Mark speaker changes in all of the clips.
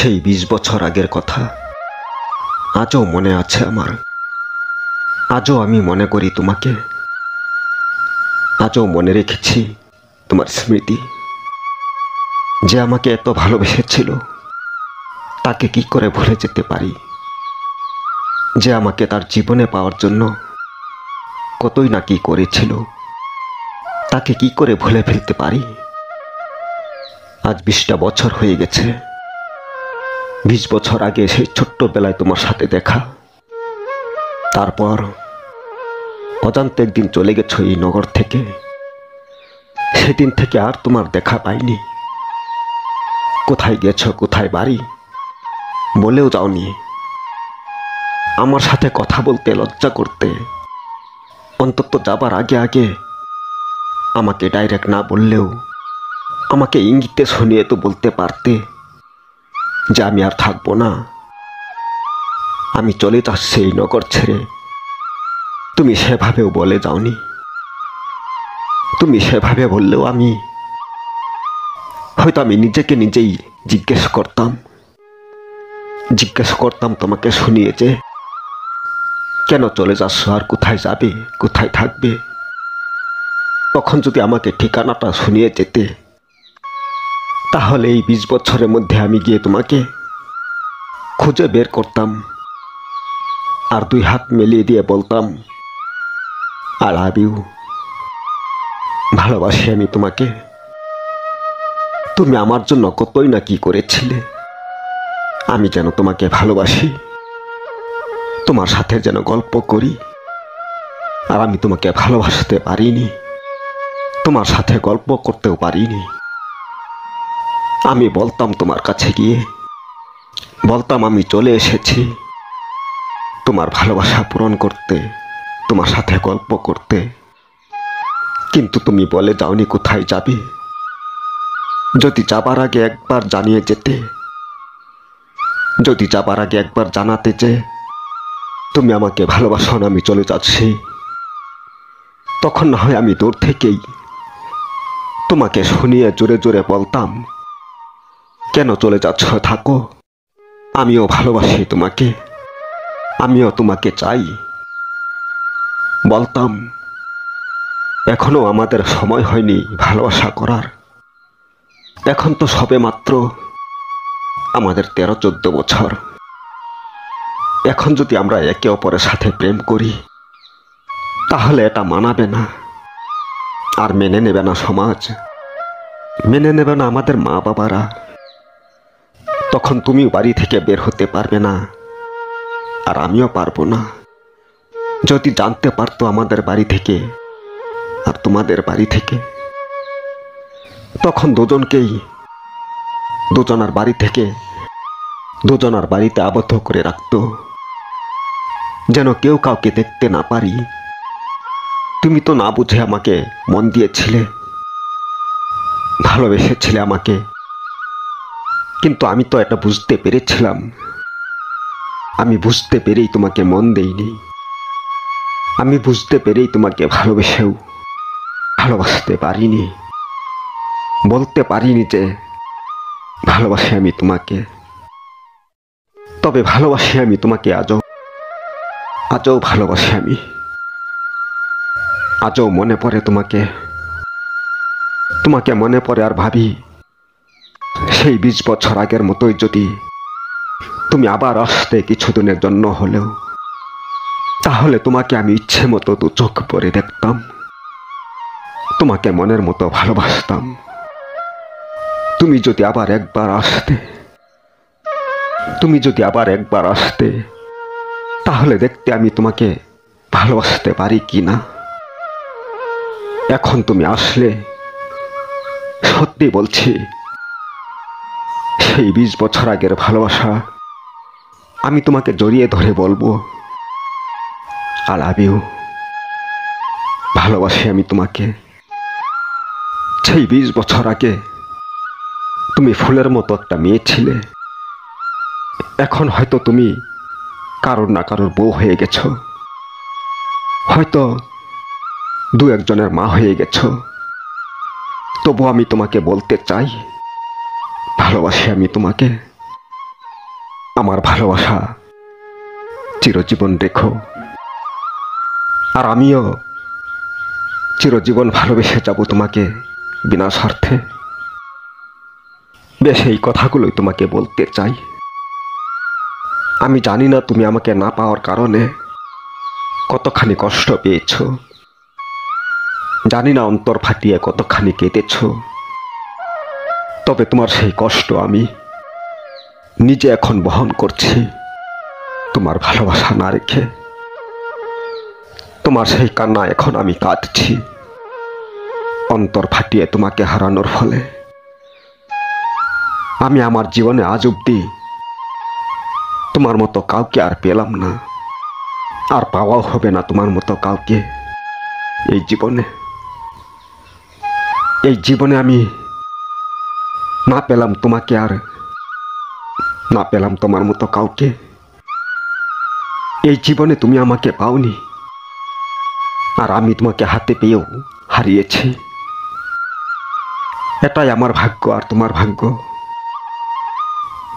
Speaker 1: সেই ২০ বছর আগের কথা আজও মনে আছে আমার। আজও আমি মনে করি তোমাকে, আজও মনে রেখেছি তোমার স্মৃতি। যে আমাকে এত ভালোবেসেছিল তাকে কি করে ভুলে যেতে পারি? যে আমাকে তার জীবনে পাওয়ার জন্য কতই না কি করেছিল, তাকে কি করে ভুলে ফেলতে পারি? আজ ২০টা বছর হয়ে গেছে। ২০ বছর আগে সেই ছোট্টবেলায় তোমার সাথে দেখা, তারপর অজান্তে একদিন চলে গেছো এই নগর থেকে। সেদিন থেকে আর তোমার দেখা পাইনি। কোথায় গেছো, কোথায় বাড়ি বলেও যাওনি। আমার সাথে কথা বলতে লজ্জা করতে। অন্তত যাবার আগে আগে আমাকে ডাইরেক্ট না বললেও আমাকে ইঙ্গিতে শুনিয়ে তো বলতে পারতে যে আমি আর থাকবো না, আমি চলে যাচ্ছি এই নগর ছেড়ে। তুমি সেভাবেও বলে যাওনি। তুমি সেভাবে বললেও হয়তো আমি নিজেকে নিজেই জিজ্ঞেস করতাম তোমাকে শুনিয়ে যে কেন চলে যাচ্ছ, আর কোথায় যাবে, কোথায় থাকবে। তখন যদি আমাকে ঠিকানাটা শুনিয়ে যেতে, তাহলে এই ২০ বছরের মধ্যে আমি গিয়ে তোমাকে খুঁজে বের করতাম আর ২ হাত মিলিয়ে দিয়ে বলতাম আই লাভ ইউ, ভালোবাসি আমি তোমাকে। তুমি আমার জন্য কতই না কি করেছিলে। আমি যেন তোমাকে ভালোবাসি, তোমার সাথে যেন গল্প করি, আর আমি তোমাকে ভালোবাসতে পারিনি, তোমার সাথে গল্প করতেও পারিনি। আমি বলতাম তোমার কাছে গিয়ে, বলতাম আমি চলে এসেছি তোমার ভালোবাসা পূরণ করতে, তোমার সাথে গল্প করতে। কিন্তু তুমি বলে যাওনি কোথায় যাবে। যদি যাবার আগে একবার জানিয়ে যেতে, যদি যাবার আগে একবার জানাতে যে তুমি আমাকে ভালোবাসো না, আমি চলে যাচ্ছি, তখন না হয় আমি দূর থেকেই তোমাকে শুনিয়ে জোরে জোরে বলতাম কেন চলে যাচ্ছ, থাকো, আমিও ভালোবাসি তোমাকে, আমিও তোমাকে চাই। বলতাম এখনো আমাদের সময় হয়নি ভালোবাসা করার। এখন তো সবে মাত্র আমাদের 13-14 বছর। এখন যদি আমরা একে অপরের সাথে প্রেম করি, তাহলে এটা মানাবে না, আর মেনে নেবে না সমাজ, মেনে নেবে না আমাদের মা বাবারা। তখন তুমিও বাড়ি থেকে বের হতে পারবে না, আর আমিও পারবো না। যদি জানতে পারতো আমাদের বাড়ি থেকে আর তোমাদের বাড়ি থেকে, তখন দুজনকেই দুজনার বাড়ি থেকে দুজনার বাড়িতে আবদ্ধ করে রাখতো, যেন কেউ কাউকে দেখতে না পারি। তুমি তো না বুঝে আমাকে মন দিয়েছিলে, ভালোবেসেছিলে আমাকে, কিন্তু আমি তো এটা বুঝতে পেরেছিলাম। আমি বুঝতে পেরেই তোমাকে মন দেইনি। আমি বুঝতে পেরেই তোমাকে ভালোবেসেও ভালোবাসতে পারিনি, বলতে পারিনি যে ভালোবাসি আমি তোমাকে। তবে ভালোবাসি আমি তোমাকে আজও ভালোবাসি আমি। আজও মনে পড়ে তোমাকে মনে পড়ে, আর ভাবি সেই ২০ বছর আগের মতোই যদি তুমি আবার আসতে কিছুদিনের জন্য হলেও, তাহলে তোমাকে আমি ইচ্ছে মতো ২ চোখ পরে দেখতাম, তোমাকে মনের মতো ভালোবাসতাম। তুমি যদি আবার একবার আসতে, তাহলে দেখতে আমি তোমাকে ভালোবাসতে পারি কিনা। এখন তুমি আসলে সত্যি বলছি, সেই ২০ বছর আগের ভালোবাসা আমি তোমাকে জড়িয়ে ধরে বলবো আই লাভ ইউ, ভালোবাসি আমি তোমাকে। সেই ২০ বছর আগে তুমি ফুলের মতো একটা মেয়ে ছিলে। এখন হয়তো তুমি কারোর না কারোর বউ হয়ে গেছো, হয়তো ২-১ জনের মা হয়ে গেছো। তবু আমি তোমাকে বলতে চাই ভালোবাসি আমি তোমাকে। আমার ভালোবাসা চিরজীবন রেখো। আর আমিও চিরজীবন ভালোবেসে যাব তোমাকে বিনা স্বার্থে। বেশ, এই কথাগুলোই তোমাকে বলতে চাই। আমি জানি না তুমি আমাকে না পাওয়ার কারণে কতখানি কষ্ট পেয়েছ, জানি না অন্তর ফাটিয়ে কতখানি কেঁদেছ। তবে তোমার সেই কষ্ট আমি নিজে এখন বহন করছি, তোমার ভালোবাসা না রেখে। তোমার সেই কান্না এখন আমি কাঁদছি, অন্তর ফাটিয়ে তোমাকে হারানোর ফলে। আমি আমার জীবনে আজ অবধি তোমার মতো কাউকে আর পেলাম না, আর পাওয়াও হবে না তোমার মতো কাউকে এই জীবনে। এই জীবনে আমি না পেলাম তোমাকে, আর না পেলাম তোমার মতো কাউকে। এই জীবনে তুমি আমাকে পাওনি, আর আমি তোমাকে হাতে পেয়েও হারিয়েছি। এটাই আমার ভাগ্য আর তোমার ভাগ্য।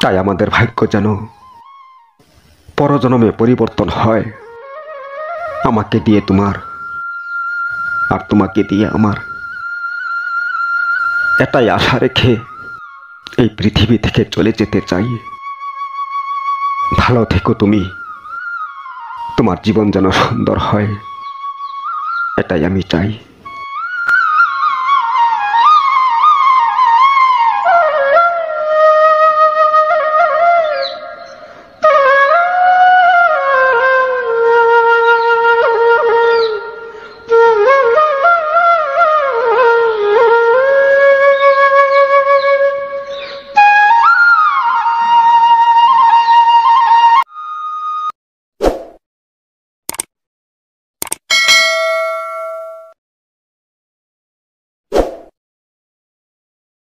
Speaker 1: তাই আমাদের ভাগ্য যেন পরজন্মে পরিবর্তন হয়, আমাকে দিয়ে তোমার আর তোমাকে দিয়ে আমার। এটাই আশা রেখে এই পৃথিবী থেকে চলে যেতে চাই। ভালো থেকো তুমি, তোমার জীবন যেন সুন্দর হয়, এটাই আমি চাই।